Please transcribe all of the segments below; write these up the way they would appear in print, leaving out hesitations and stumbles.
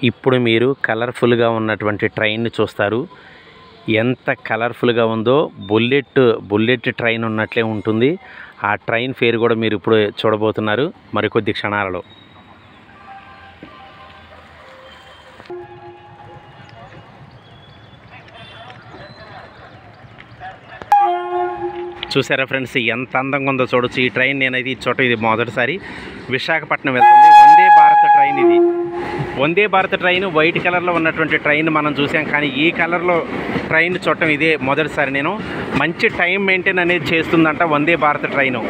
ఇప్పుడు మీరు కలర్ఫుల్గా ఉన్నటువంటి ట్రైన్ని చూస్తారు. ఎంత కలర్ఫుల్గా ఉందో బుల్లెట్ ట్రైన్ ఉన్నట్లే ఉంటుంది. ఆ ట్రైన్ పేరు కూడా మీరు ఇప్పుడు చూడబోతున్నారు మరికొద్ది క్షణాలలో. చూసారా ఫ్రెండ్స్, ఎంత అందంగా ఉందో చూడొచ్చు. ఈ ట్రైన్ నేనైతే ఈ చోట ఇది మొదటిసారి విశాఖపట్నం వెళ్తుంది. వందే భారత్ ట్రైన్ ఇది. వందే భారత్ ట్రైన్ వైట్ కలర్లో ఉన్నటువంటి ట్రైన్ మనం చూసాం, కానీ ఈ కలర్లో ట్రైన్ చూడటం ఇదే మొదటిసారి. నేను మంచి టైం మెయింటైన్ అనేది చేస్తుందంట వందే భారత్ ట్రైను.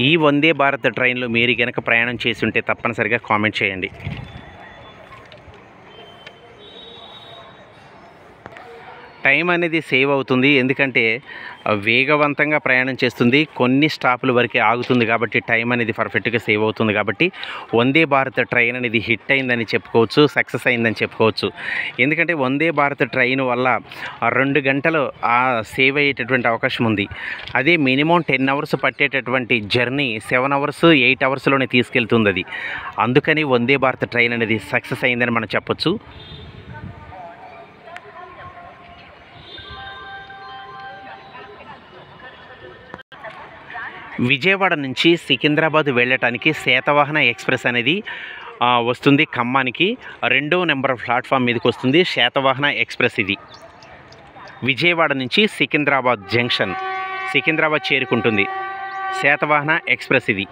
ఈ వందే భారత్ ట్రైన్లో మీరు కనుక ప్రయాణం చేసి ఉంటే తప్పనిసరిగా కామెంట్ చేయండి. టైం అనేది సేవ్ అవుతుంది, ఎందుకంటే వేగవంతంగా ప్రయాణం చేస్తుంది, కొన్ని స్టాపుల వరకే ఆగుతుంది కాబట్టి టైం అనేది పర్ఫెక్ట్గా సేవ్ అవుతుంది. కాబట్టి వందే భారత్ ట్రైన్ అనేది హిట్ అయిందని చెప్పుకోవచ్చు, సక్సెస్ అయిందని చెప్పుకోవచ్చు. ఎందుకంటే వందే భారత్ ట్రైన్ వల్ల 2 గంటలు సేవ్ అయ్యేటటువంటి అవకాశం ఉంది. అదే మినిమం 10 అవర్స్ పట్టేటటువంటి జర్నీ 7 అవర్స్ 8 అవర్స్లోనే తీసుకెళ్తుంది అది. అందుకని వందే భారత్ ట్రైన్ అనేది సక్సెస్ అయిందని మనం చెప్పొచ్చు. విజయవాడ నుంచి సికింద్రాబాద్ వెళ్ళటానికి శాతవాహన ఎక్స్ప్రెస్ అనేది వస్తుంది ఖమ్మానికి. 2వ నెంబర్ ప్లాట్ఫామ్ మీదకి వస్తుంది శాతవాహన ఎక్స్ప్రెస్. ఇది విజయవాడ నుంచి సికింద్రాబాద్ జంక్షన్, సికింద్రాబాద్ చేరుకుంటుంది శాతవాహన ఎక్స్ప్రెస్ ఇది.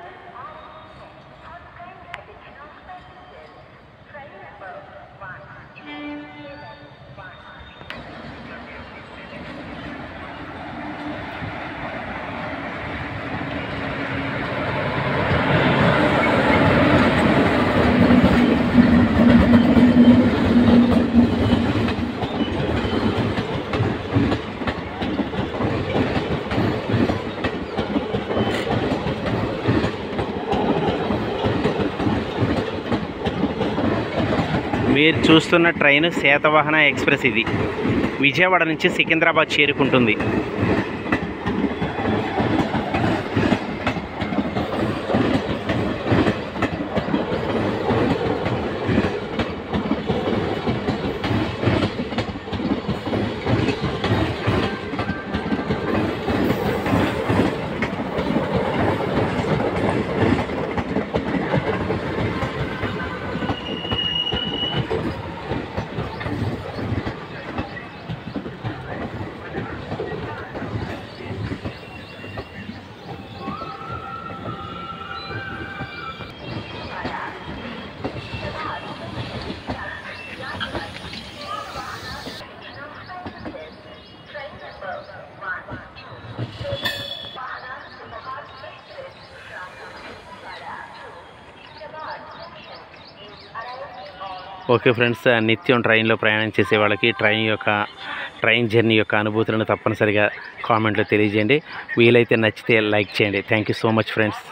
మీరు చూస్తున్న ట్రైన్ శాతవాహన ఎక్స్ప్రెస్. ఇది విజయవాడ నుంచి సికింద్రాబాద్ చేరుకుంటుంది. ఓకే ఫ్రెండ్స్, నిత్యం ట్రైన్లో ప్రయాణం చేసే వాళ్ళకి ట్రైన్ జర్నీ యొక్క అనుభూతులను తప్పనిసరిగా కామెంట్లో తెలియజేయండి. వీలైతే నచ్చితే లైక్ చేయండి. Thank you so much friends.